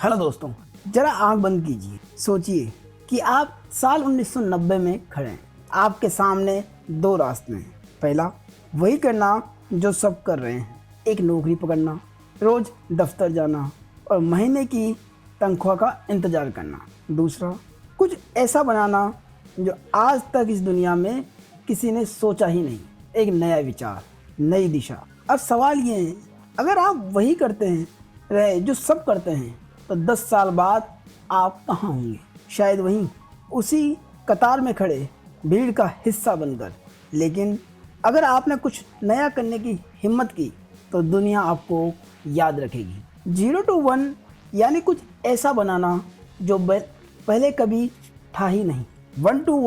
Hello दोस्तों, जरा आंख बंद कीजिए। सोचिए कि आप साल 1990 में खड़े हैं। आपके सामने दो रास्ते हैं। पहला, वही करना जो सब कर रहे हैं, एक नौकरी पकड़ना, रोज दफ्तर जाना और महीने की तनख्वाह का इंतजार करना। दूसरा, कुछ ऐसा बनाना जो आज तक इस दुनिया में किसी ने सोचा ही नहीं, एक नया विचार, नई दिशा। अब सवाल ये है, अगर आप वही करते हैं रहे जो सब करते हैं तो 10 साल बाद आप कहाँ होंगे? शायद वहीं, उसी कतार में खड़े भीड़ का हिस्सा बनकर। लेकिन अगर आपने कुछ नया करने की हिम्मत की तो दुनिया आपको याद रखेगी। 0 to 1 यानी कुछ ऐसा बनाना जो पहले कभी था ही नहीं। 1 to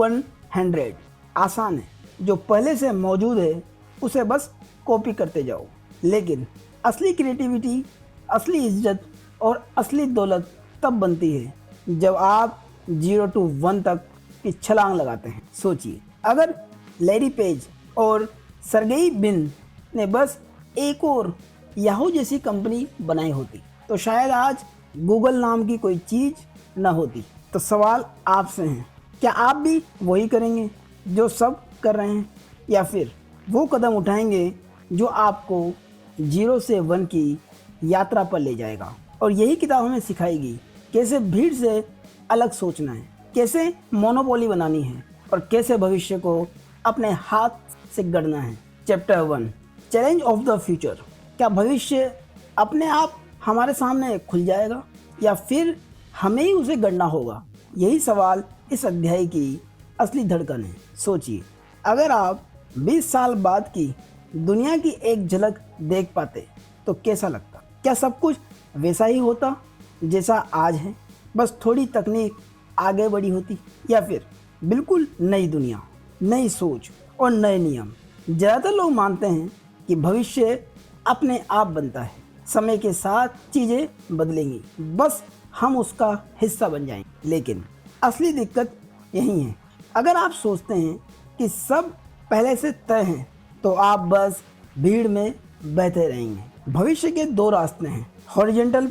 100 आसान है, जो पहले से मौजूद है उसे बस कॉपी करते जाओ। लेकिन असली क्रिएटिविटी, असली इज्जत और असली दौलत तब बनती है जब आप 0 to 1 तक की छलांग लगाते हैं। सोचिए, अगर लैरी पेज और सर्गेई ब्रिन ने बस एक और याहू जैसी कंपनी बनाई होती तो शायद आज गूगल नाम की कोई चीज़ न होती। तो सवाल आपसे है, क्या आप भी वही करेंगे जो सब कर रहे हैं, या फिर वो कदम उठाएंगे जो आपको 0 से 1 की यात्रा पर ले जाएगा? और यही किताब हमें सिखाएगी कैसे भीड़ से अलग सोचना है, कैसे मोनोपोली बनानी है और कैसे भविष्य को अपने हाथ से गढ़ना है। Chapter 1, challenge of the future. क्या भविष्य अपने आप हमारे सामने खुल जाएगा या फिर हमें ही उसे गढ़ना होगा? यही सवाल इस अध्याय की असली धड़कन है। सोचिए, अगर आप 20 साल बाद की दुनिया की एक झलक देख पाते तो कैसा लगता? क्या सब कुछ वैसा ही होता जैसा आज है, बस थोड़ी तकनीक आगे बढ़ी होती, या फिर बिल्कुल नई दुनिया, नई सोच और नए नियम? ज़्यादातर लोग मानते हैं कि भविष्य अपने आप बनता है, समय के साथ चीज़ें बदलेंगी, बस हम उसका हिस्सा बन जाएंगे। लेकिन असली दिक्कत यही है, अगर आप सोचते हैं कि सब पहले से तय हैं तो आप बस भीड़ में बहते रहेंगे। भविष्य के दो रास्ते हैं, हॉरिजॉन्टल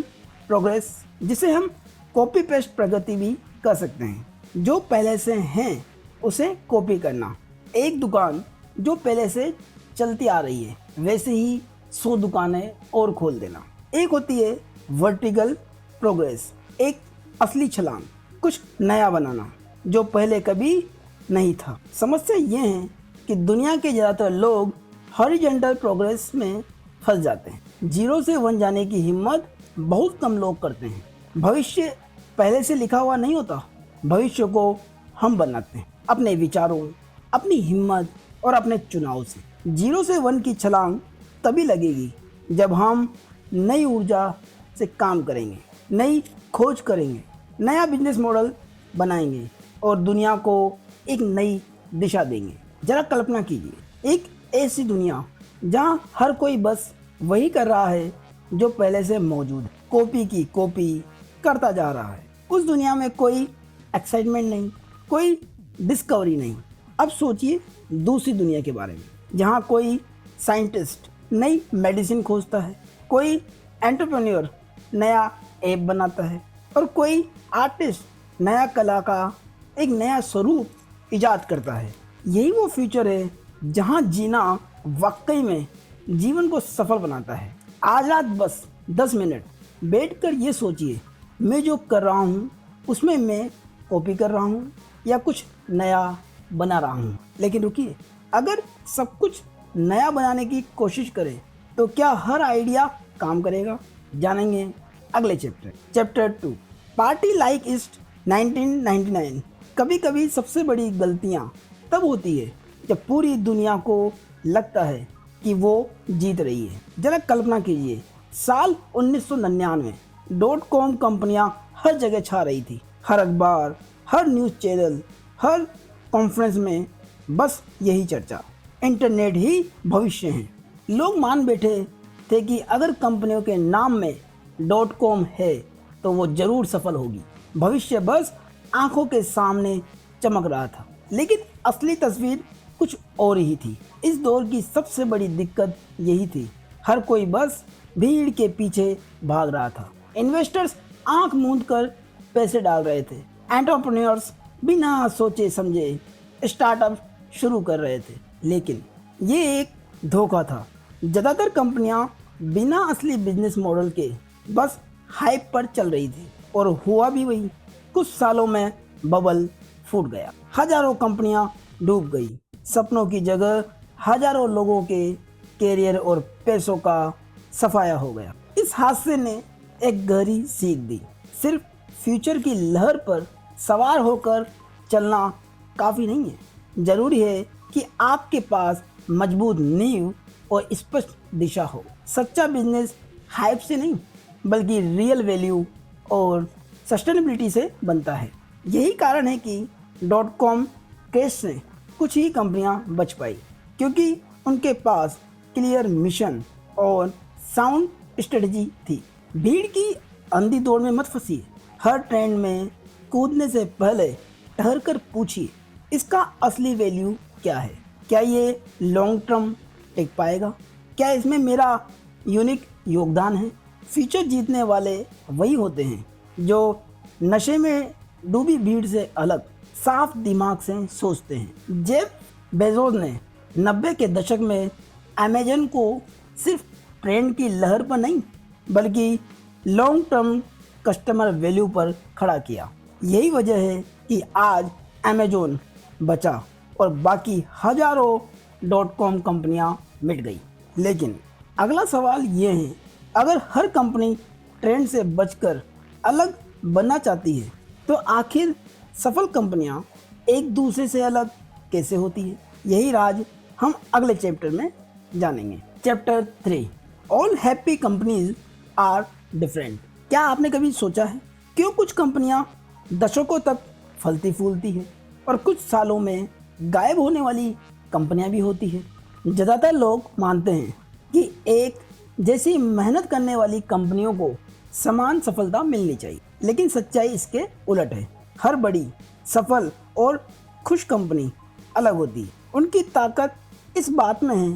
प्रोग्रेस, जिसे हम कॉपी पेस्ट प्रगति भी कर सकते हैं, जो पहले से हैं उसे कॉपी करना। एक दुकान जो पहले से चलती आ रही है वैसे ही 100 दुकानें और खोल देना। एक होती है वर्टिकल प्रोग्रेस, एक असली छलांग, कुछ नया बनाना जो पहले कभी नहीं था। समस्या ये है कि दुनिया के ज़्यादातर लोग हॉरिजॉन्टल प्रोग्रेस में फंस जाते हैं। 0 से 1 जाने की हिम्मत बहुत कम लोग करते हैं। भविष्य पहले से लिखा हुआ नहीं होता, भविष्य को हम बनाते हैं अपने विचारों, अपनी हिम्मत और अपने चुनाव से। 0 से 1 की छलांग तभी लगेगी जब हम नई ऊर्जा से काम करेंगे, नई खोज करेंगे, नया बिजनेस मॉडल बनाएंगे और दुनिया को एक नई दिशा देंगे। जरा कल्पना कीजिए, एक ऐसी दुनिया जहां हर कोई बस वही कर रहा है जो पहले से मौजूद है, कॉपी की कॉपी करता जा रहा है। उस दुनिया में कोई एक्साइटमेंट नहीं, कोई डिस्कवरी नहीं। अब सोचिए दूसरी दुनिया के बारे में, जहां कोई साइंटिस्ट नई मेडिसिन खोजता है, कोई एंटरप्रेन्योर नया ऐप बनाता है और कोई आर्टिस्ट नया कला का एक नया स्वरूप इजाद करता है। यही वो फ्यूचर है जहां जीना वाकई में जीवन को सफल बनाता है। आज रात बस 10 मिनट बैठकर ये सोचिए, मैं जो कर रहा हूँ उसमें मैं कॉपी कर रहा हूँ या कुछ नया बना रहा हूँ। लेकिन रुकिए, अगर सब कुछ नया बनाने की कोशिश करें तो क्या हर आइडिया काम करेगा? जानेंगे अगले चैप्टर 2, पार्टी लाइक ईस्ट 1999। कभी कभी सबसे बड़ी गलतियाँ तब होती है जब पूरी दुनिया को लगता है कि वो जीत रही है। जरा कल्पना कीजिए, साल 1999 .com कंपनियां हर जगह छा रही थी, हर अखबार, हर न्यूज़ चैनल, हर कॉन्फ्रेंस में बस यही चर्चा, इंटरनेट ही भविष्य है। लोग मान बैठे थे कि अगर कंपनियों के नाम में .com है तो वो जरूर सफल होगी। भविष्य बस आंखों के सामने चमक रहा था, लेकिन असली तस्वीर कुछ और ही थी। इस दौर की सबसे बड़ी दिक्कत यही थी, हर कोई बस भीड़ के पीछे भाग रहा था। इन्वेस्टर्स आंख मूंद कर पैसे डाल रहे थे। एंटरप्रेन्योर्स बिना सोचे समझे स्टार्टअप शुरू कर रहे थे, लेकिन ये एक धोखा था। ज़्यादातर कंपनियां बिना असली बिजनेस मॉडल के बस हाइप पर चल रही थी, और हुआ भी वही। कुछ सालों में बबल फूट गया, हजारों कंपनियां डूब गई, सपनों की जगह हजारों लोगों के कैरियर और पैसों का सफाया हो गया। इस हादसे ने एक गहरी सीख दी, सिर्फ फ्यूचर की लहर पर सवार होकर चलना काफ़ी नहीं है। ज़रूरी है कि आपके पास मजबूत नींव और स्पष्ट दिशा हो। सच्चा बिजनेस हाइप से नहीं, बल्कि रियल वैल्यू और सस्टेनेबिलिटी से बनता है। यही कारण है कि .com क्रैश से कुछ ही कंपनियां बच पाई, क्योंकि उनके पास क्लियर मिशन और साउंड स्ट्रेटजी थी। भीड़ की अंधी दौड़ में मत फंसिए। हर ट्रेंड में कूदने से पहले ठहर कर पूछिए, इसका असली वैल्यू क्या है? क्या ये लॉन्ग टर्म टिक पाएगा? क्या इसमें मेरा यूनिक योगदान है? फ्यूचर जीतने वाले वही होते हैं जो नशे में डूबी भीड़ से अलग, साफ दिमाग से सोचते हैं। जेफ बेजोस ने 90 के दशक में अमेजन को सिर्फ ट्रेंड की लहर पर नहीं, बल्कि लॉन्ग टर्म कस्टमर वैल्यू पर खड़ा किया। यही वजह है कि आज अमेजोन बचा और बाकी हजारों .com कंपनियां मिट गई। लेकिन अगला सवाल ये है, अगर हर कंपनी ट्रेंड से बचकर अलग बनना चाहती है, तो आखिर सफल कंपनियां एक दूसरे से अलग कैसे होती है? यही राज हम अगले चैप्टर में जानेंगे। Chapter 3, all happy companies are different. क्या आपने कभी सोचा है क्यों कुछ कंपनियां दशकों तक फलती फूलती हैं और कुछ सालों में गायब होने वाली कंपनियां भी होती हैं? ज़्यादातर लोग मानते हैं कि एक जैसी मेहनत करने वाली कंपनियों को समान सफलता मिलनी चाहिए, लेकिन सच्चाई इसके उलट है। हर बड़ी, सफल और खुश कंपनी अलग होती है। उनकी ताकत इस बात में है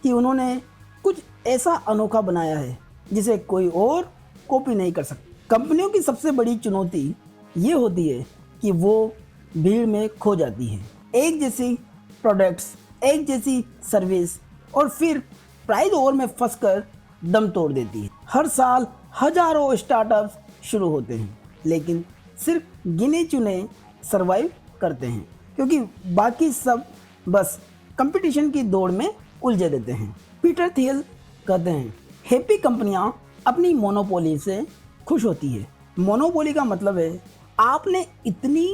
कि उन्होंने कुछ ऐसा अनोखा बनाया है जिसे कोई और कॉपी नहीं कर सकता। कंपनियों की सबसे बड़ी चुनौती ये होती है कि वो भीड़ में खो जाती है। एक जैसी प्रोडक्ट्स, एक जैसी सर्विस, और फिर प्राइस वॉर में फंसकर दम तोड़ देती है। हर साल हजारों स्टार्टअप्स शुरू होते हैं, लेकिन सिर्फ गिने चुने सरवाइव करते हैं, क्योंकि बाकी सब बस कंपटीशन की दौड़ में उलझे देते हैं। पीटर थियल कहते हैं, हैप्पी कंपनियां अपनी मोनोपोली से खुश होती है। मोनोपोली का मतलब है आपने इतनी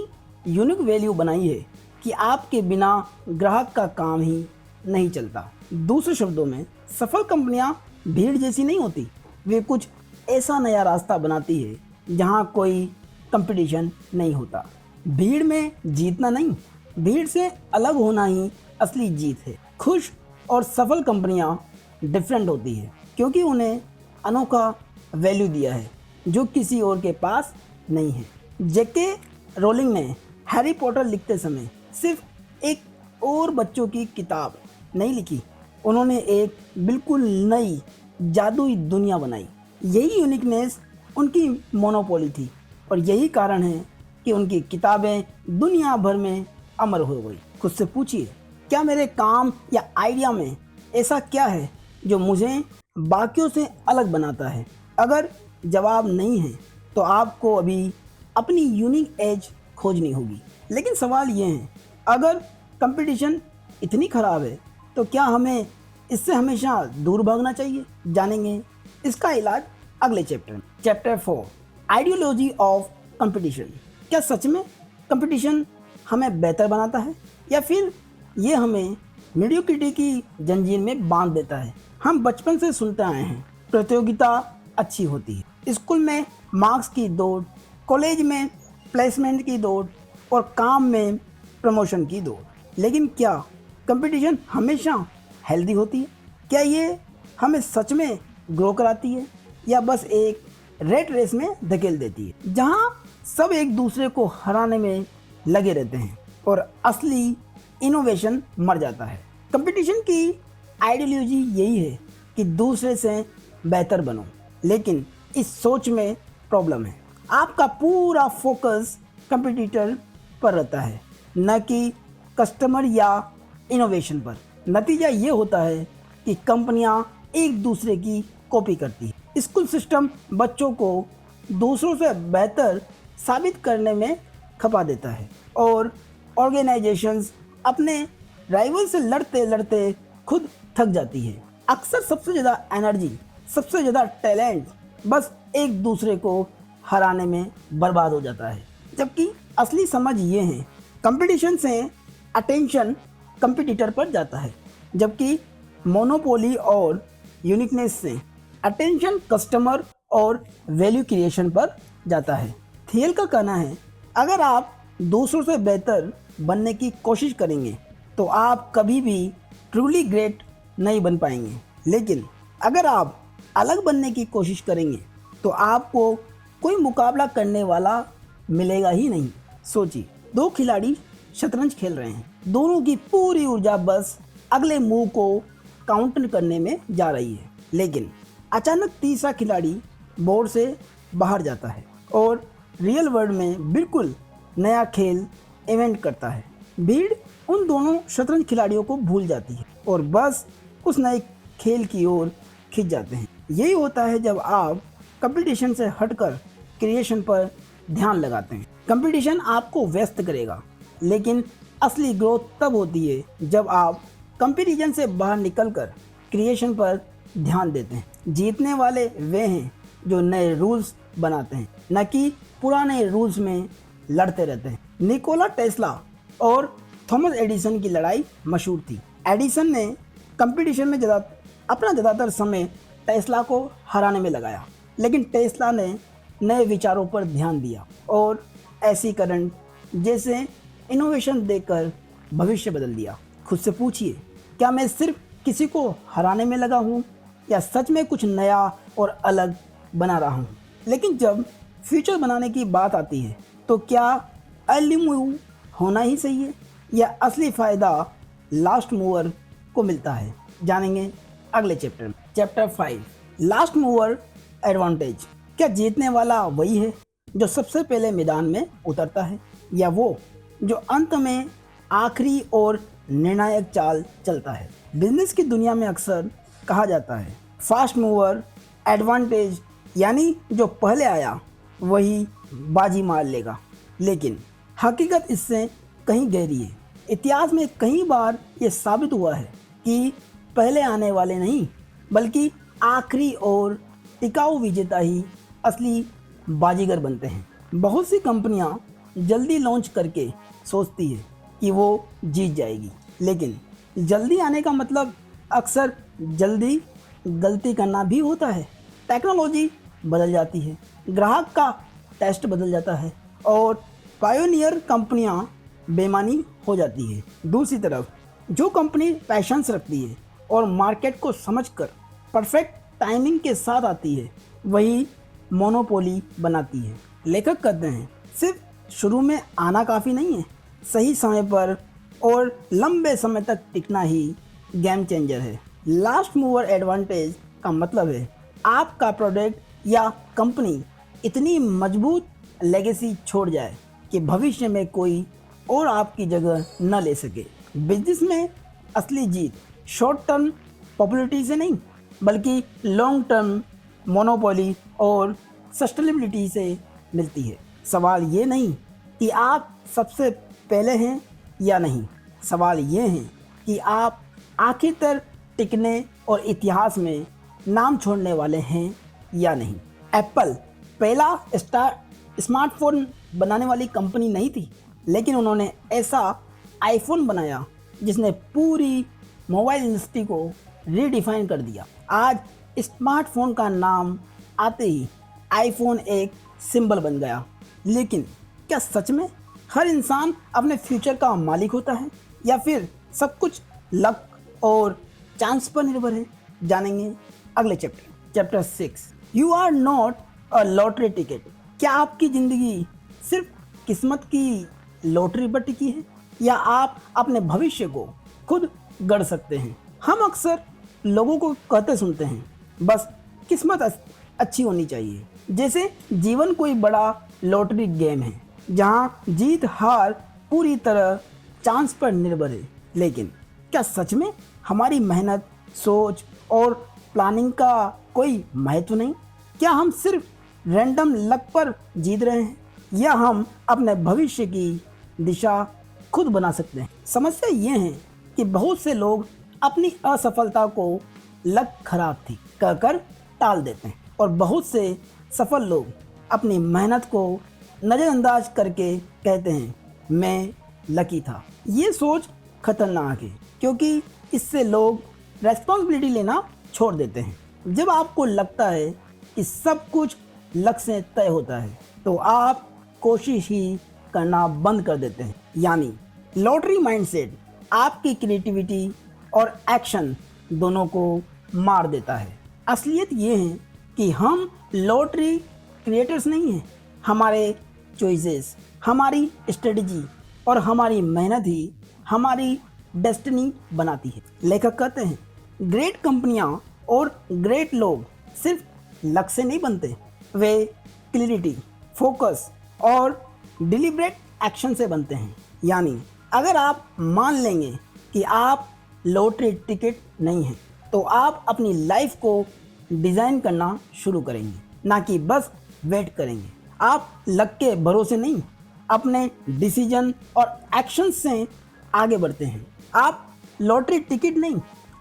यूनिक वैल्यू बनाई है कि आपके बिना ग्राहक का काम ही नहीं चलता। दूसरे शब्दों में, सफल कंपनियां भीड़ जैसी नहीं होती, वे कुछ ऐसा नया रास्ता बनाती है जहां कोई कंपटीशन नहीं होता। भीड़ में जीतना नहीं, भीड़ से अलग होना ही असली जीत है। खुश और सफल कंपनियां डिफरेंट होती है क्योंकि उन्हें अनोखा वैल्यू दिया है जो किसी और के पास नहीं है। जेके रोलिंग ने हैरी पॉटर लिखते समय सिर्फ एक और बच्चों की किताब नहीं लिखी, उन्होंने एक बिल्कुल नई जादुई दुनिया बनाई। यही यूनिकनेस उनकी मोनोपोली थी, और यही कारण है कि उनकी किताबें दुनिया भर में अमर हो गई। खुद से पूछिए, क्या मेरे काम या आइडिया में ऐसा क्या है जो मुझे बाकियों से अलग बनाता है? अगर जवाब नहीं है तो आपको अभी अपनी यूनिक एज खोजनी होगी। लेकिन सवाल ये है, अगर कंपटीशन इतनी ख़राब है तो क्या हमें इससे हमेशा दूर भागना चाहिए? जानेंगे इसका इलाज अगले चैप्टर में। Chapter 4, ideology of competition. क्या सच में कंपटीशन हमें बेहतर बनाता है या फिर ये हमें मीडियोक्रिटी की जंजीर में बांध देता है? हम बचपन से सुनते आए हैं प्रतियोगिता अच्छी होती है। स्कूल में मार्क्स की दौड़, कॉलेज में प्लेसमेंट की दौड़ और काम में प्रमोशन की दौड़। लेकिन क्या कंपटीशन हमेशा हेल्दी होती है? क्या ये हमें सच में ग्रो कराती है या बस एक रेट रेस में धकेल देती है जहां सब एक दूसरे को हराने में लगे रहते हैं और असली इनोवेशन मर जाता है? कंपटीशन की आइडियोलॉजी यही है कि दूसरे से बेहतर बनो, लेकिन इस सोच में प्रॉब्लम है। आपका पूरा फोकस कंपटीटर पर रहता है, न कि कस्टमर या इनोवेशन पर। नतीजा ये होता है कि कंपनियां एक दूसरे की कॉपी करती है। स्कूल सिस्टम बच्चों को दूसरों से बेहतर साबित करने में खपा देता है और ऑर्गेनाइजेशंस अपने राइवल से लड़ते लड़ते खुद थक जाती है। अक्सर सबसे ज़्यादा एनर्जी, सबसे ज़्यादा टैलेंट बस एक दूसरे को हराने में बर्बाद हो जाता है। जबकि असली समझ ये है, कंपटीशन से अटेंशन कंपटीटर पर जाता है, जबकि मोनोपोली और यूनिकनेस से अटेंशन कस्टमर और वैल्यू क्रिएशन पर जाता है। थियल का कहना है, अगर आप दूसरों से बेहतर बनने की कोशिश करेंगे तो आप कभी भी ट्रूली ग्रेट नहीं बन पाएंगे, लेकिन अगर आप अलग बनने की कोशिश करेंगे तो आपको कोई मुकाबला करने वाला मिलेगा ही नहीं। सोचिए, दो खिलाड़ी शतरंज खेल रहे हैं, दोनों की पूरी ऊर्जा बस अगले मूव को काउंटर करने में जा रही है, लेकिन अचानक तीसरा खिलाड़ी बोर्ड से बाहर जाता है और रियल वर्ल्ड में बिल्कुल नया खेल इवेंट करता है। भीड़ उन दोनों शतरंज खिलाड़ियों को भूल जाती है और बस उस नए खेल की ओर खिंच जाते हैं। यही होता है जब आप कंपटीशन से हटकर क्रिएशन पर ध्यान लगाते हैं। कंपटीशन आपको व्यस्त करेगा, लेकिन असली ग्रोथ तब होती है जब आप कंपटीशन से बाहर निकलकर क्रिएशन पर ध्यान देते हैं। जीतने वाले वे हैं जो नए रूल्स बनाते हैं, न कि पुराने रूल्स में लड़ते रहते हैं। निकोला टेस्ला और थॉमस एडिसन की लड़ाई मशहूर थी। एडिसन ने कंपटीशन में अपना ज़्यादातर समय टेस्ला को हराने में लगाया, लेकिन टेस्ला ने नए विचारों पर ध्यान दिया और ऐसी करंट जैसे इनोवेशन देकर भविष्य बदल दिया। खुद से पूछिए, क्या मैं सिर्फ किसी को हराने में लगा हूँ या सच में कुछ नया और अलग बना रहा हूँ? लेकिन जब फ्यूचर बनाने की बात आती है तो क्या अर्ली मूव होना ही सही है या असली फ़ायदा लास्ट मूवर को मिलता है? जानेंगे अगले चैप्टर में। Chapter 5, last mover advantage. क्या जीतने वाला वही है जो सबसे पहले मैदान में उतरता है, या वो जो अंत में आखिरी और निर्णायक चाल चलता है? बिजनेस की दुनिया में अक्सर कहा जाता है फास्ट मूवर एडवांटेज, यानी जो पहले आया वही बाजी मार लेगा, लेकिन हकीकत इससे कहीं गहरी है। इतिहास में कई बार ये साबित हुआ है कि पहले आने वाले नहीं, बल्कि आखिरी और टिकाऊ विजेता ही असली बाजीगर बनते हैं। बहुत सी कंपनियां जल्दी लॉन्च करके सोचती है कि वो जीत जाएगी, लेकिन जल्दी आने का मतलब अक्सर जल्दी गलती करना भी होता है। टेक्नोलॉजी बदल जाती है, ग्राहक का टेस्ट बदल जाता है और पायोनियर कंपनियां बेईमानी हो जाती है। दूसरी तरफ जो कंपनी पैशंस रखती है और मार्केट को समझकर परफेक्ट टाइमिंग के साथ आती है, वही मोनोपोली बनाती है। लेखक कहते हैं, सिर्फ शुरू में आना काफ़ी नहीं है, सही समय पर और लंबे समय तक टिकना ही गेम चेंजर है। लास्ट मूवर एडवांटेज का मतलब है आपका प्रोडक्ट या कंपनी इतनी मजबूत लेगेसी छोड़ जाए कि भविष्य में कोई और आपकी जगह न ले सके। बिजनेस में असली जीत शॉर्ट टर्म पॉपुलैरिटी से नहीं, बल्कि लॉन्ग टर्म मोनोपोली और सस्टेनेबिलिटी से मिलती है। सवाल ये नहीं कि आप सबसे पहले हैं या नहीं, सवाल ये है कि आप आखिर तक टिकने और इतिहास में नाम छोड़ने वाले हैं या नहीं। एप्पल पहला स्मार्टफोन बनाने वाली कंपनी नहीं थी, लेकिन उन्होंने ऐसा आईफोन बनाया जिसने पूरी मोबाइल इंडस्ट्री को रीडिफाइन कर दिया। आज स्मार्टफोन का नाम आते ही आईफोन एक सिंबल बन गया। लेकिन क्या सच में हर इंसान अपने फ्यूचर का मालिक होता है, या फिर सब कुछ लक और चांस पर निर्भर है? जानेंगे अगले chapter 6, you are not a lottery ticket. क्या आपकी ज़िंदगी सिर्फ किस्मत की लॉटरी पर टिकी है, या आप अपने भविष्य को खुद गढ़ सकते हैं? हम अक्सर लोगों को कहते सुनते हैं, बस किस्मत अच्छी होनी चाहिए, जैसे जीवन कोई बड़ा लॉटरी गेम है जहाँ जीत हार पूरी तरह चांस पर निर्भर है। लेकिन क्या सच में हमारी मेहनत, सोच और प्लानिंग का कोई महत्व नहीं? क्या हम सिर्फ रैंडम लक पर जीत रहे हैं, या हम अपने भविष्य की दिशा खुद बना सकते हैं? समस्या ये है कि बहुत से लोग अपनी असफलता को लक खराब थी कहकर टाल देते हैं, और बहुत से सफल लोग अपनी मेहनत को नज़रअंदाज करके कहते हैं मैं लकी था। ये सोच खतरनाक है, क्योंकि इससे लोग रेस्पॉन्सिबिलिटी लेना छोड़ देते हैं। जब आपको लगता है कि सब कुछ लक से तय होता है, तो आप कोशिश ही करना बंद कर देते हैं। यानी लॉटरी माइंडसेट आपकी क्रिएटिविटी और एक्शन दोनों को मार देता है। असलियत ये है कि हम लॉटरी क्रिएटर्स नहीं हैं। हमारे चॉइसेस, हमारी स्ट्रेटजी और हमारी मेहनत ही हमारी डेस्टिनी बनाती है। लेखक कहते हैं ग्रेट कंपनियां और ग्रेट लोग सिर्फ लक से नहीं बनते, वे क्लैरिटी, फोकस और डिलिब्रेट एक्शन से बनते हैं। यानी अगर आप मान लेंगे कि आप लॉटरी टिकट नहीं हैं, तो आप अपनी लाइफ को डिज़ाइन करना शुरू करेंगे, ना कि बस वेट करेंगे। आप लक के भरोसे नहीं, अपने डिसीजन और एक्शन से आगे बढ़ते हैं। आप लॉटरी टिकट नहीं,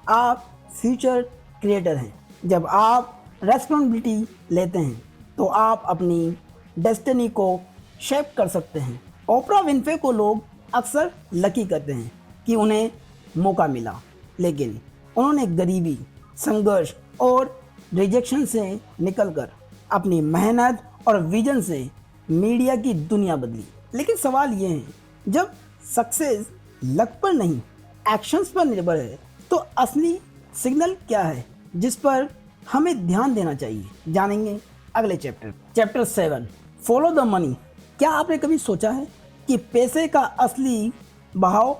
आप फ्यूचर क्रिएटर हैं। जब आप रेस्पॉन्सिबिलिटी लेते हैं, तो आप अपनी डेस्टिनी को शेप कर सकते हैं। ओपरा विन्फ्रे को लोग अक्सर लकी कहते हैं कि उन्हें मौका मिला, लेकिन उन्होंने गरीबी, संघर्ष और रिजेक्शन से निकलकर अपनी मेहनत और विजन से मीडिया की दुनिया बदली। लेकिन सवाल ये है, जब सक्सेस लक पर नहीं, एक्शंस पर निर्भर है, तो असली सिग्नल क्या है जिस पर हमें ध्यान देना चाहिए? जानेंगे अगले चैप्टर 7, फॉलो द मनी। क्या आपने कभी सोचा है कि पैसे का असली बहाव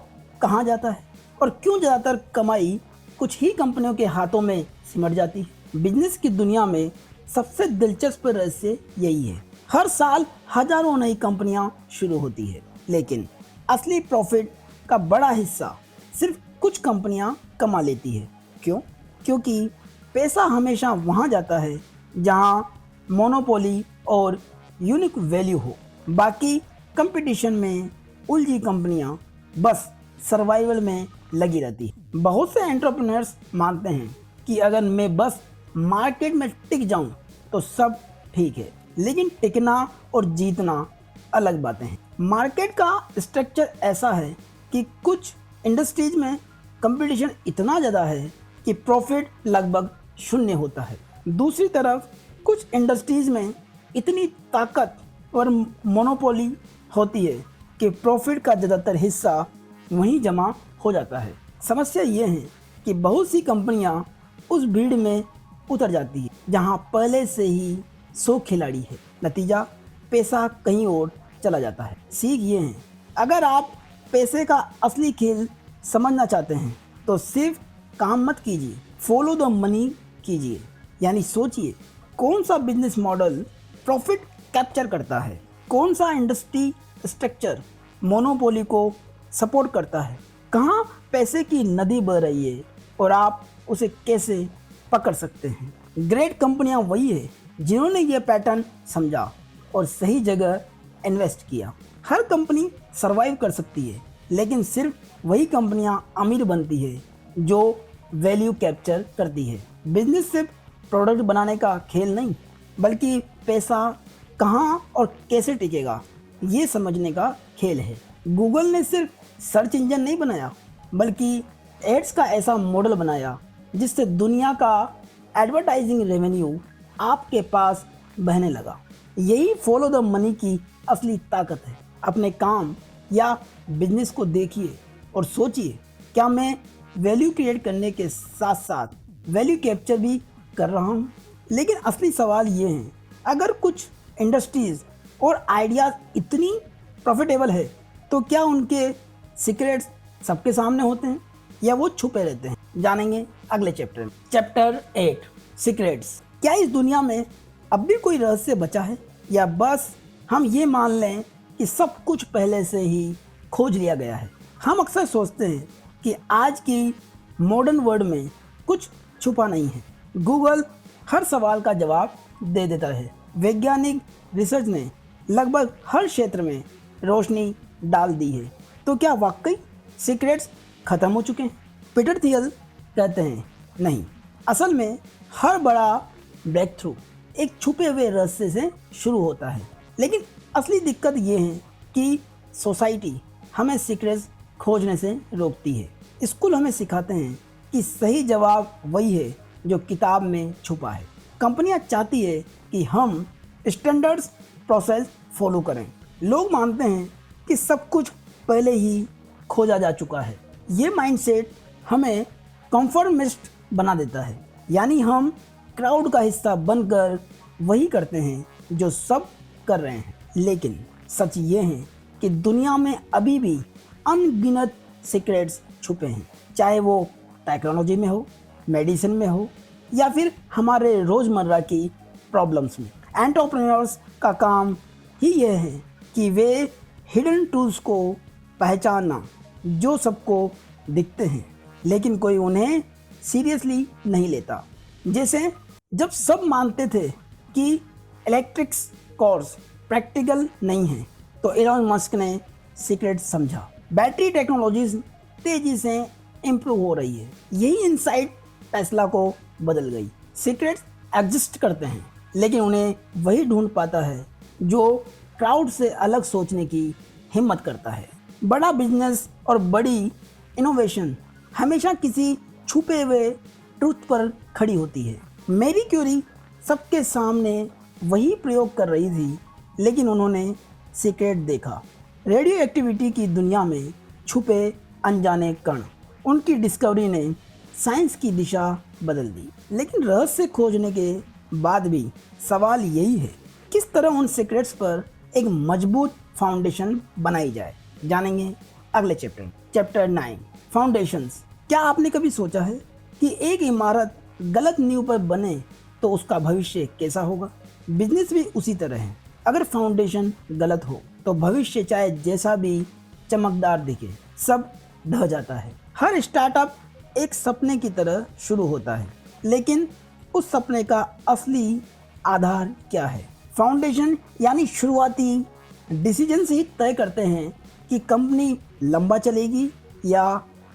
कहाँ जाता है, और क्यों ज़्यादातर कमाई कुछ ही कंपनियों के हाथों में सिमट जाती है? बिजनेस की दुनिया में सबसे दिलचस्प रहस्य यही है। हर साल हजारों नई कंपनियां शुरू होती है, लेकिन असली प्रॉफिट का बड़ा हिस्सा सिर्फ कुछ कंपनियां कमा लेती है। क्यों? क्योंकि पैसा हमेशा वहां जाता है जहां मोनोपोली और यूनिक वैल्यू हो। बाकी कंपटीशन में उलझी कंपनियां बस सर्वाइवल में लगी रहती है। बहुत से एंटरप्रेन्योर्स मानते हैं कि अगर मैं बस मार्केट में टिक जाऊं तो सब ठीक है, लेकिन टिकना और जीतना अलग बातें हैं। मार्केट का स्ट्रक्चर ऐसा है कि कुछ इंडस्ट्रीज में कंपटीशन इतना ज़्यादा है कि प्रॉफिट लगभग शून्य होता है। दूसरी तरफ कुछ इंडस्ट्रीज में इतनी ताकत और मोनोपोली होती है कि प्रॉफिट का ज़्यादातर हिस्सा वहीं जमा हो जाता है। समस्या ये है कि बहुत सी कंपनियां उस भीड़ में उतर जाती है जहां पहले से ही 100 खिलाड़ी है। नतीजा, पैसा कहीं और चला जाता है। सीख ये है, अगर आप पैसे का असली खेल समझना चाहते हैं तो सिर्फ काम मत कीजिए, फॉलो द मनी कीजिए। यानी सोचिए कौन सा बिजनेस मॉडल प्रॉफिट कैप्चर करता है, कौन सा इंडस्ट्री स्ट्रक्चर मोनोपोली को सपोर्ट करता है, कहाँ पैसे की नदी बह रही है और आप उसे कैसे पकड़ सकते हैं। ग्रेट कंपनियां वही है जिन्होंने ये पैटर्न समझा और सही जगह इन्वेस्ट किया। हर कंपनी सरवाइव कर सकती है, लेकिन सिर्फ वही कंपनियां अमीर बनती है जो वैल्यू कैप्चर करती है। बिजनेस सिर्फ प्रोडक्ट बनाने का खेल नहीं, बल्कि पैसा कहाँ और कैसे टिकेगा ये समझने का खेल है। गूगल ने सिर्फ सर्च इंजन नहीं बनाया, बल्कि एड्स का ऐसा मॉडल बनाया जिससे दुनिया का एडवर्टाइजिंग रेवेन्यू आपके पास बहने लगा। यही फॉलो द मनी की असली ताकत है। अपने काम या बिजनेस को देखिए और सोचिए, क्या मैं वैल्यू क्रिएट करने के साथ साथ वैल्यू कैप्चर भी कर रहा हूँ? लेकिन असली सवाल ये है, अगर कुछ इंडस्ट्रीज़ और आइडियाज़ इतनी प्रॉफिटेबल है तो क्या उनके सीक्रेट्स सबके सामने होते हैं या वो छुपे रहते हैं? जानेंगे अगले चैप्टर 8, सीक्रेट्स। क्या इस दुनिया में अब भी कोई रहस्य बचा है, या बस हम ये मान लें कि सब कुछ पहले से ही खोज लिया गया है? हम अक्सर सोचते हैं कि आज की मॉडर्न वर्ल्ड में कुछ छुपा नहीं है। गूगल हर सवाल का जवाब दे देता है। वैज्ञानिक रिसर्च ने लगभग हर क्षेत्र में रोशनी डाल दी है। तो क्या वाकई सीक्रेट्स खत्म हो चुके हैं? पीटर थियल कहते हैं नहीं, असल में हर बड़ा ब्रेक थ्रू एक छुपे हुए रहस्य से शुरू होता है। लेकिन असली दिक्कत ये है कि सोसाइटी हमें सीक्रेट्स खोजने से रोकती है। स्कूल हमें सिखाते हैं कि सही जवाब वही है जो किताब में छुपा है। कंपनियां चाहती है कि हम स्टैंडर्ड्स प्रोसेस फॉलो करें। लोग मानते हैं कि सब कुछ पहले ही खोजा जा चुका है। ये माइंडसेट हमें कॉन्फर्मिस्ट बना देता है, यानी हम क्राउड का हिस्सा बनकर वही करते हैं जो सब कर रहे हैं। लेकिन सच ये है कि दुनिया में अभी भी अनगिनत सीक्रेट्स छुपे हैं, चाहे वो टेक्नोलॉजी में हो, मेडिसिन में हो, या फिर हमारे रोज़मर्रा की प्रॉब्लम्स में। एंटरप्रेन्योर्स का काम ही यह है कि वे हिडन टूल्स को पहचानना जो सबको दिखते हैं, लेकिन कोई उन्हें सीरियसली नहीं लेता। जैसे जब सब मानते थे कि इलेक्ट्रिक कार्स प्रैक्टिकल नहीं है, तो एलन मस्क ने सीक्रेट समझा। बैटरी टेक्नोलॉजीज तेजी से इम्प्रूव हो रही है। यही इंसाइट टेस्ला को बदल गई। सीक्रेट्स एग्जिस्ट करते हैं, लेकिन उन्हें वही ढूंढ पाता है जो क्राउड से अलग सोचने की हिम्मत करता है। बड़ा बिजनेस और बड़ी इनोवेशन हमेशा किसी छुपे हुए ट्रुथ पर खड़ी होती है। मैरी क्यूरी सबके सामने वही प्रयोग कर रही थी, लेकिन उन्होंने सीक्रेट देखा। रेडियो एक्टिविटी की दुनिया में छुपे अनजाने कण। उनकी डिस्कवरी ने साइंस की दिशा बदल दी। लेकिन रहस्य खोजने के बाद भी सवाल यही है, किस तरह उन सीक्रेट्स पर एक मजबूत फाउंडेशन बनाई जाए। जानेंगे अगले चैप्टर 9 फाउंडेशंस। क्या आपने कभी सोचा है कि एक इमारत गलत नींव पर बने तो उसका भविष्य कैसा होगा? बिजनेस भी उसी तरह है। अगर फाउंडेशन गलत हो तो भविष्य चाहे जैसा भी चमकदार दिखे, सब ढह जाता है। हर स्टार्टअप एक सपने की तरह शुरू होता है, लेकिन उस सपने का असली आधार क्या है? फाउंडेशन यानी शुरुआती डिसीजन ही तय करते हैं कि कंपनी लंबा चलेगी या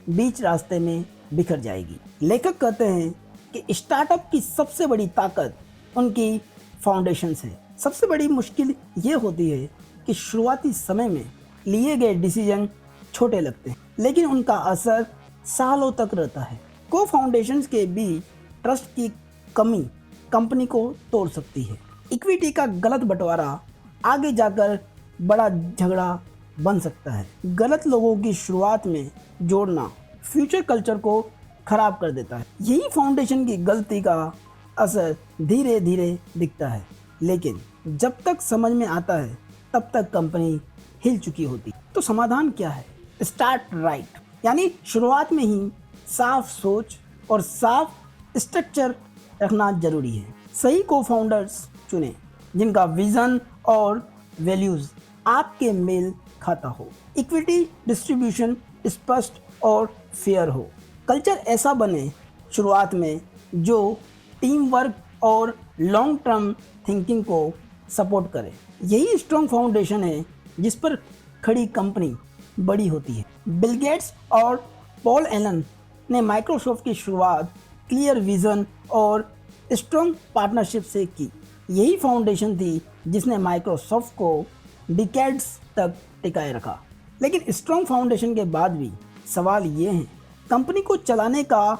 बीच रास्ते में बिखर जाएगी। लेखक कहते हैं कि स्टार्टअप की सबसे बड़ी ताकत उनकी फाउंडेशंस है। सबसे बड़ी मुश्किल ये होती है कि शुरुआती समय में लिए गए डिसीजन छोटे लगते हैं, लेकिन उनका असर सालों तक रहता है। को फाउंडेशंस के बीच ट्रस्ट की कमी कंपनी को तोड़ सकती है। इक्विटी का गलत बंटवारा आगे जाकर बड़ा झगड़ा बन सकता है। गलत लोगों की शुरुआत में जोड़ना फ्यूचर कल्चर को खराब कर देता है। यही फाउंडेशन की गलती का असर धीरे धीरे दिखता है, लेकिन जब तक समझ में आता है तब तक कंपनी हिल चुकी होती। तो समाधान क्या है? स्टार्ट राइट, यानी शुरुआत में ही साफ सोच और साफ स्ट्रक्चर रखना जरूरी है। सही को फाउंडर्स चुनें जिनका विजन और वैल्यूज आपके मेल खाता हो। इक्विटी डिस्ट्रीब्यूशन स्पष्ट और फेयर हो। कल्चर ऐसा बने शुरुआत में जो टीम वर्क और लॉन्ग टर्म थिंकिंग को सपोर्ट करे। यही स्ट्रॉन्ग फाउंडेशन है जिस पर खड़ी कंपनी बड़ी होती है। बिल गेट्स और पॉल एलन ने माइक्रोसॉफ्ट की शुरुआत क्लियर विजन और स्ट्रॉन्ग पार्टनरशिप से की। यही फाउंडेशन थी जिसने माइक्रोसॉफ्ट को डिकेड्स तक टिकाए रखा। लेकिन स्ट्रॉन्ग फाउंडेशन के बाद भी सवाल ये है, कंपनी को चलाने का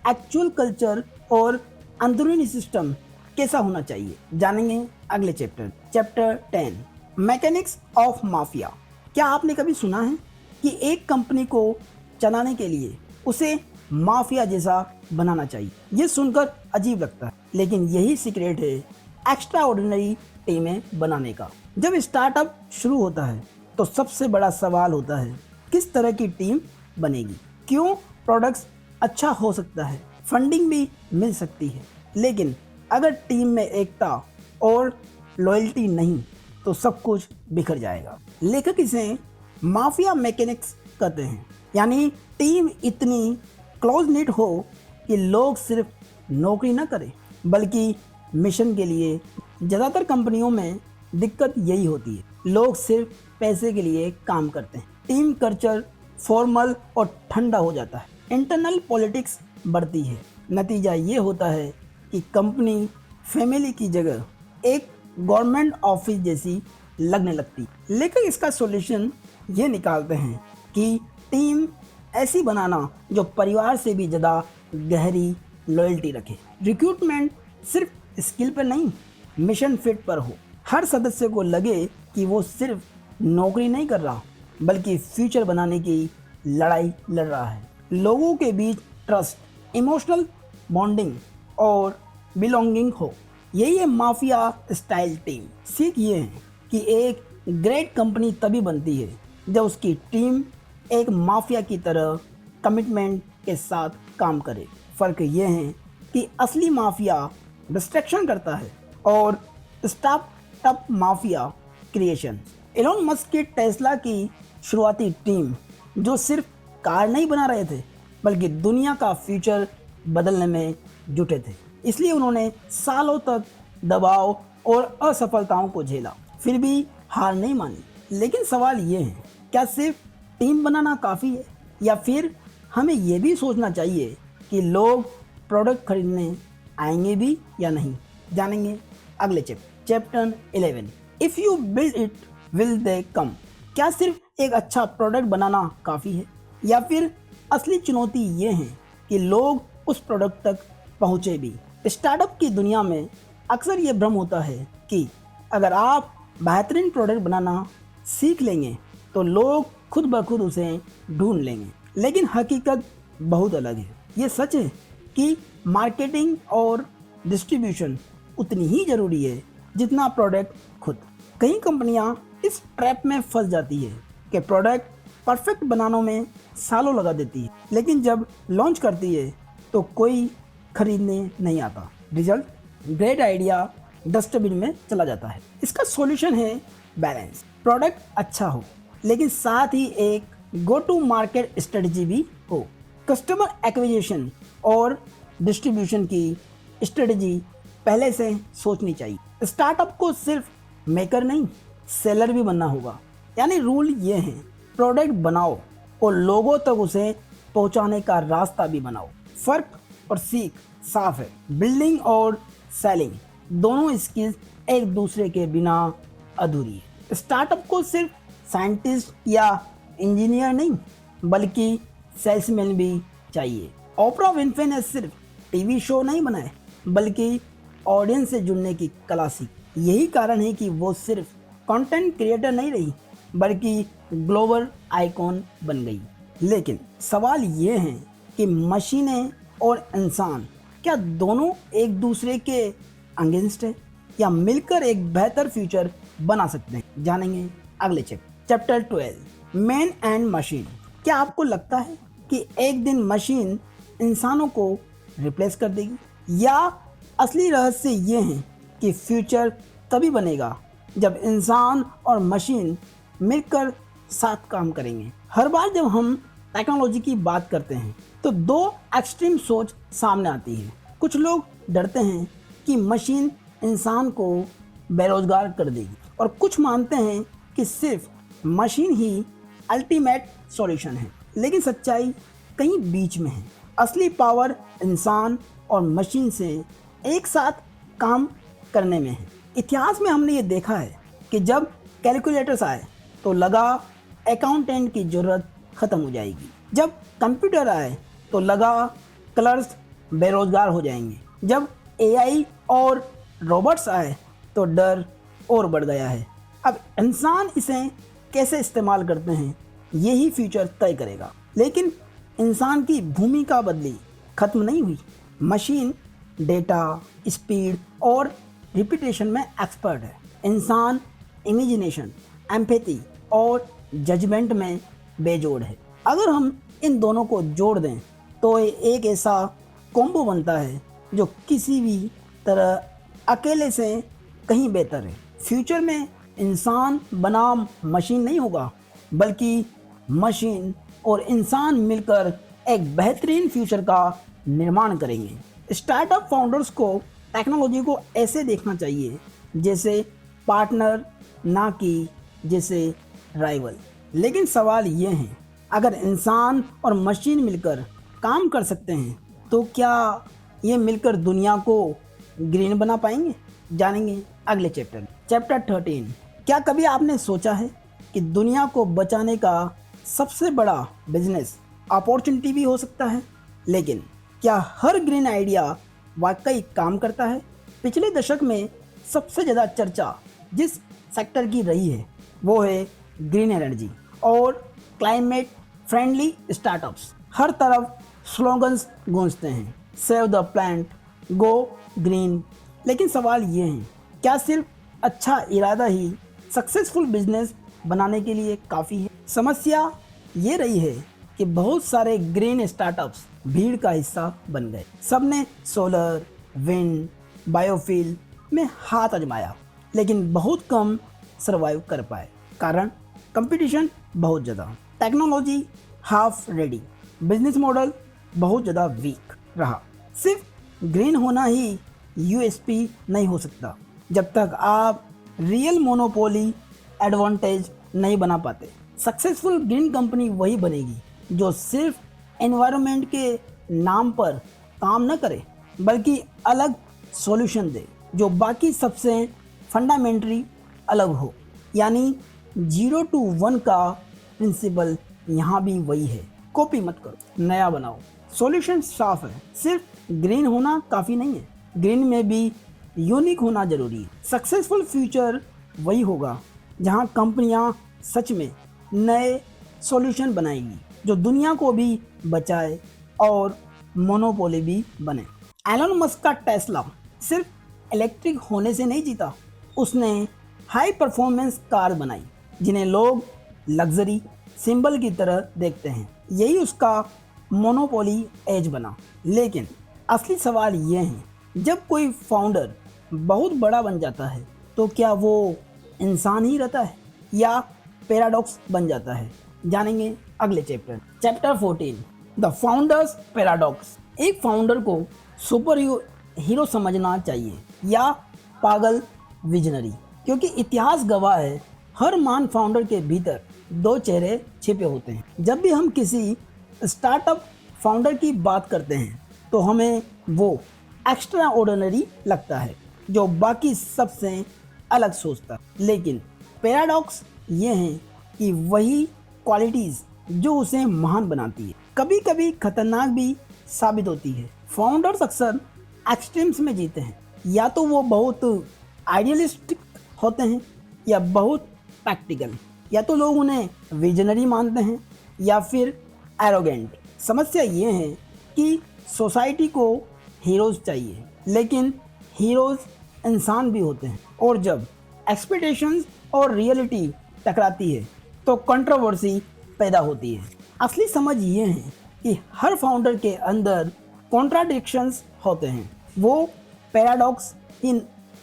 एक्चुअल कल्चर और अंदरूनी सिस्टम कैसा होना चाहिए? जानेंगे अगले चैप्टर 10 मैकेनिक्स ऑफ माफिया। क्या आपने कभी सुना है कि एक कंपनी को चलाने के लिए उसे माफिया जैसा बनाना चाहिए? ये सुनकर अजीब लगता है, लेकिन यही सीक्रेट है एक्स्ट्रा ऑर्डिनरी टीमें बनाने का। जब स्टार्टअप शुरू होता है तो सबसे बड़ा सवाल होता है, किस तरह की टीम बनेगी? क्यों? प्रोडक्ट्स अच्छा हो सकता है, फंडिंग भी मिल सकती है, लेकिन अगर टीम में एकता और लॉयल्टी नहीं तो सब कुछ बिखर जाएगा। लेखक इसे माफिया मैकेनिक्स कहते हैं, यानी टीम इतनी क्लोज निट हो कि लोग सिर्फ नौकरी न करें बल्कि मिशन के लिए। ज़्यादातर कंपनियों में दिक्कत यही होती है, लोग सिर्फ पैसे के लिए काम करते हैं। टीम कल्चर फॉर्मल और ठंडा हो जाता है, इंटरनल पॉलिटिक्स बढ़ती है। नतीजा ये होता है कि कंपनी फैमिली की जगह एक गवर्नमेंट ऑफिस जैसी लगने लगती है। लेकिन इसका सॉल्यूशन ये निकालते हैं कि टीम ऐसी बनाना जो परिवार से भी ज़्यादा गहरी लॉयल्टी रखे। रिक्रूटमेंट सिर्फ स्किल पर नहीं, मिशन फिट पर हो। हर सदस्य को लगे कि वो सिर्फ नौकरी नहीं कर रहा बल्कि फ्यूचर बनाने की लड़ाई लड़ रहा है। लोगों के बीच ट्रस्ट, इमोशनल बॉन्डिंग और बिलोंगिंग हो। यही है माफिया स्टाइल टीम। सीख ये है कि एक ग्रेट कंपनी तभी बनती है जब उसकी टीम एक माफिया की तरह कमिटमेंट के साथ काम करे। फ़र्क ये है कि असली माफिया डिस्ट्रैक्शन करता है और startup mafia creation. Elon Musk की टेस्ला की शुरुआती टीम जो सिर्फ कार नहीं बना रहे थे बल्कि दुनिया का फ्यूचर बदलने में जुटे थे। इसलिए उन्होंने सालों तक दबाव और असफलताओं को झेला, फिर भी हार नहीं मानी। लेकिन सवाल ये है, क्या सिर्फ टीम बनाना काफ़ी है या फिर हमें ये भी सोचना चाहिए कि लोग प्रोडक्ट खरीदने आएंगे भी या नहीं? जानेंगे अगले chapter 11। If you build it will they come. क्या सिर्फ एक अच्छा प्रोडक्ट बनाना काफ़ी है या फिर असली चुनौती ये है कि लोग उस प्रोडक्ट तक पहुँचे भी? स्टार्टअप की दुनिया में अक्सर ये भ्रम होता है कि अगर आप बेहतरीन प्रोडक्ट बनाना सीख लेंगे तो लोग खुद ब खुद उसे ढूंढ लेंगे। लेकिन हकीकत बहुत अलग है। ये सच है कि मार्केटिंग और डिस्ट्रीब्यूशन उतनी ही ज़रूरी है जितना प्रोडक्ट खुद। कई कंपनियां इस ट्रैप में फंस जाती है कि प्रोडक्ट परफेक्ट बनाने में सालों लगा देती है, लेकिन जब लॉन्च करती है तो कोई खरीदने नहीं आता। रिजल्ट, ग्रेट आइडिया डस्टबिन में चला जाता है। इसका सॉल्यूशन है बैलेंस। प्रोडक्ट अच्छा हो लेकिन साथ ही एक गो टू मार्केट स्ट्रेटजी भी हो। कस्टमर एक्विजिशन और डिस्ट्रीब्यूशन की स्ट्रेटजी पहले से सोचनी चाहिए। स्टार्टअप को सिर्फ मेकर नहीं, सेलर भी बनना होगा। यानी रूल ये है, प्रोडक्ट बनाओ और लोगों तक उसे पहुंचाने का रास्ता भी बनाओ। फर्क और सीख साफ है, बिल्डिंग और सेलिंग दोनों स्किल्स एक दूसरे के बिना अधूरी है। स्टार्टअप को सिर्फ साइंटिस्ट या इंजीनियर नहीं बल्कि सेल्समैन भी चाहिए। ओपरा विनफ्रे ने सिर्फ टीवी शो नहीं बनाए बल्कि ऑडियंस से जुड़ने की कला सीखी। यही कारण है कि वो सिर्फ कंटेंट क्रिएटर नहीं रही बल्कि ग्लोबल आइकॉन बन गई। लेकिन सवाल ये है कि मशीनें और इंसान क्या दोनों एक दूसरे के अगेंस्ट है या मिलकर एक बेहतर फ्यूचर बना सकते हैं? जानेंगे अगले चैप्टर 12, मैन एंड मशीन। क्या आपको लगता है कि एक दिन मशीन इंसानों को रिप्लेस कर देगी या असली रहस्य ये है कि फ्यूचर तभी बनेगा जब इंसान और मशीन मिलकर साथ काम करेंगे? हर बार जब हम टेक्नोलॉजी की बात करते हैं तो दो एक्सट्रीम सोच सामने आती है। कुछ लोग डरते हैं कि मशीन इंसान को बेरोजगार कर देगी और कुछ मानते हैं कि सिर्फ मशीन ही अल्टीमेट सॉल्यूशन है। लेकिन सच्चाई कहीं बीच में है। असली पावर इंसान और मशीन से एक साथ काम करने में है। इतिहास में हमने ये देखा है कि जब कैलकुलेटर्स आए तो लगा अकाउंटेंट की ज़रूरत ख़त्म हो जाएगी। जब कंप्यूटर आए तो लगा क्लर्क्स बेरोजगार हो जाएंगे। जब एआई और रोबोट्स आए तो डर और बढ़ गया है। अब इंसान इसे कैसे इस्तेमाल करते हैं यही फ्यूचर तय करेगा। लेकिन इंसान की भूमिका बदली, खत्म नहीं हुई। मशीन डेटा, स्पीड और रिपीटेशन में एक्सपर्ट है। इंसान इमेजिनेशन, एम्पैथी और जजमेंट में बेजोड़ है। अगर हम इन दोनों को जोड़ दें तो एक ऐसा कॉम्बो बनता है जो किसी भी तरह अकेले से कहीं बेहतर है। फ्यूचर में इंसान बनाम मशीन नहीं होगा, बल्कि मशीन और इंसान मिलकर एक बेहतरीन फ्यूचर का निर्माण करेंगे। स्टार्टअप फाउंडर्स को टेक्नोलॉजी को ऐसे देखना चाहिए जैसे पार्टनर, ना कि जैसे राइवल। लेकिन सवाल ये है, अगर इंसान और मशीन मिलकर काम कर सकते हैं तो क्या ये मिलकर दुनिया को ग्रीन बना पाएंगे? जानेंगे अगले चैप्टर 13। क्या कभी आपने सोचा है कि दुनिया को बचाने का सबसे बड़ा बिजनेस अपॉर्चुनिटी भी हो सकता है? लेकिन क्या हर ग्रीन आइडिया वाकई काम करता है? पिछले दशक में सबसे ज़्यादा चर्चा जिस सेक्टर की रही है वो है ग्रीन एनर्जी और क्लाइमेट फ्रेंडली स्टार्टअप्स। हर तरफ स्लोगन्स गूंजते हैं, save the planet, go green. लेकिन सवाल ये है, क्या सिर्फ अच्छा इरादा ही सक्सेसफुल बिजनेस बनाने के लिए काफ़ी है? समस्या ये रही है कि बहुत सारे ग्रीन स्टार्टअप्स भीड़ का हिस्सा बन गए। सबने सोलर, विंड, बायोफ्यूल में हाथ आजमाया, लेकिन बहुत कम सरवाइव कर पाए। कारण कंपटीशन बहुत ज़्यादा, technology half ready, business model बहुत ज़्यादा वीक रहा। सिर्फ ग्रीन होना ही यूएसपी नहीं हो सकता जब तक आप रियल मोनोपोली एडवांटेज नहीं बना पाते। सक्सेसफुल ग्रीन कंपनी वही बनेगी जो सिर्फ एनवायरनमेंट के नाम पर काम न करे, बल्कि अलग सॉल्यूशन दे जो बाकी सबसे फंडामेंटली अलग हो। यानी 0 to 1 का प्रिंसिपल यहाँ भी वही है, कॉपी मत करो, नया बनाओ। सॉल्यूशन साफ है, सिर्फ ग्रीन होना काफ़ी नहीं है, ग्रीन में भी यूनिक होना जरूरी है। सक्सेसफुल फ्यूचर वही होगा जहाँ कंपनियाँ सच में नए सॉल्यूशन बनाएगी जो दुनिया को भी बचाए और मोनोपोली भी बने। एलन मस्क का टेस्ला सिर्फ इलेक्ट्रिक होने से नहीं जीता, उसने हाई परफॉर्मेंस कार बनाई जिन्हें लोग लग्जरी सिंबल की तरह देखते हैं। यही उसका मोनोपोली एज बना। लेकिन असली सवाल ये है, जब कोई फाउंडर बहुत बड़ा बन जाता है तो क्या वो इंसान ही रहता है या पैराडॉक्स बन जाता है? जानेंगे अगले चैप्टर 14, द फाउंडर्स पैराडॉक्स। एक फाउंडर को सुपर हीरो समझना चाहिए या पागल विजनरी, क्योंकि इतिहास गवाह है हर महान फाउंडर के भीतर दो चेहरे छिपे होते हैं। जब भी हम किसी स्टार्टअप फाउंडर की बात करते हैं तो हमें वो एक्स्ट्रा ऑर्डिनरी लगता है जो बाकी सबसे अलग सोचता है। लेकिन पैराडॉक्स ये है कि वही क्वालिटीज़ जो उसे महान बनाती है कभी कभी खतरनाक भी साबित होती है। फाउंडर्स अक्सर एक्सट्रीम्स में जीते हैं, या तो वो बहुत आइडियलिस्टिक होते हैं या बहुत प्रैक्टिकल, या तो लोग उन्हें विजनरी मानते हैं या फिर एरोगेंट। समस्या ये है कि सोसाइटी को हीरोज़ चाहिए, लेकिन हीरोज़ इंसान भी होते हैं, और जब एक्सपेक्टेशंस और रियलिटी टकराती है तो कंट्रोवर्सी पैदा होती है। असली समझ ये है कि हर फाउंडर के अंदर कॉन्ट्राडिक्शंस होते हैं। वो पैराडॉक्स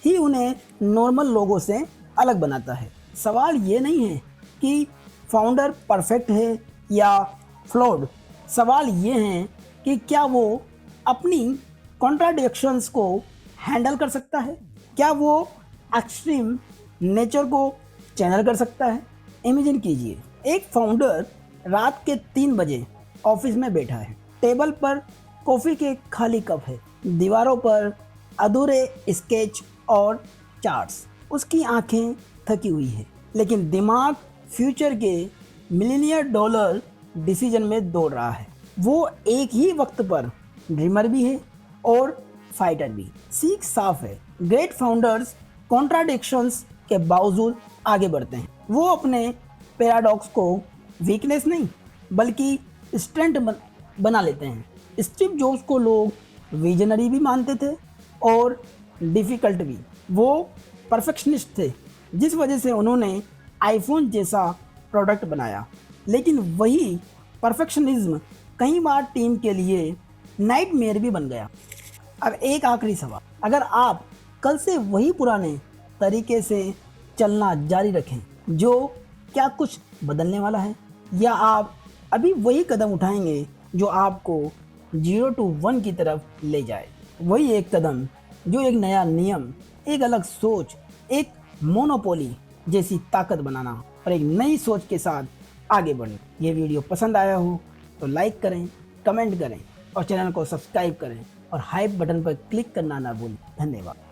ही उन्हें नॉर्मल लोगों से अलग बनाता है। सवाल ये नहीं है कि फाउंडर परफेक्ट है या फ्लॉड, सवाल ये है कि क्या वो अपनी कॉन्ट्राडिक्शंस को हैंडल कर सकता है, क्या वो एक्सट्रीम नेचर को चैनल कर सकता है। इमेजिन कीजिए, एक फाउंडर रात के 3 बजे ऑफिस में बैठा है, टेबल पर कॉफ़ी के खाली कप है, दीवारों पर अधूरे स्केच और चार्ट्स, उसकी आंखें थकी हुई है, लेकिन दिमाग फ्यूचर के मिलियनियर डॉलर डिसीजन में दौड़ रहा है। वो एक ही वक्त पर ड्रीमर भी है और फाइटर भी। सीख साफ है, ग्रेट फाउंडर्स कॉन्ट्राडिक्शंस के बावजूद आगे बढ़ते हैं। वो अपने पैराडॉक्स को वीकनेस नहीं बल्कि स्ट्रेंथ बना लेते हैं। स्टीव जॉब्स को लोग विजनरी भी मानते थे और डिफ़िकल्ट भी। वो परफेक्शनिस्ट थे, जिस वजह से उन्होंने आईफोन जैसा प्रोडक्ट बनाया। लेकिन वही परफेक्शनिज्म कई बार टीम के लिए नाइटमेयर भी बन गया। अब एक आखिरी सवाल, अगर आप कल से वही पुराने तरीके से चलना जारी रखें जो क्या कुछ बदलने वाला है, या आप अभी वही कदम उठाएंगे जो आपको 0 to 1 की तरफ ले जाए। वही एक कदम जो एक नया नियम, एक अलग सोच, एक मोनोपोली जैसी ताकत बनाना और एक नई सोच के साथ आगे बढ़े। ये वीडियो पसंद आया हो तो लाइक करें, कमेंट करें और चैनल को सब्सक्राइब करें और हाइप बटन पर क्लिक करना ना भूलें। धन्यवाद।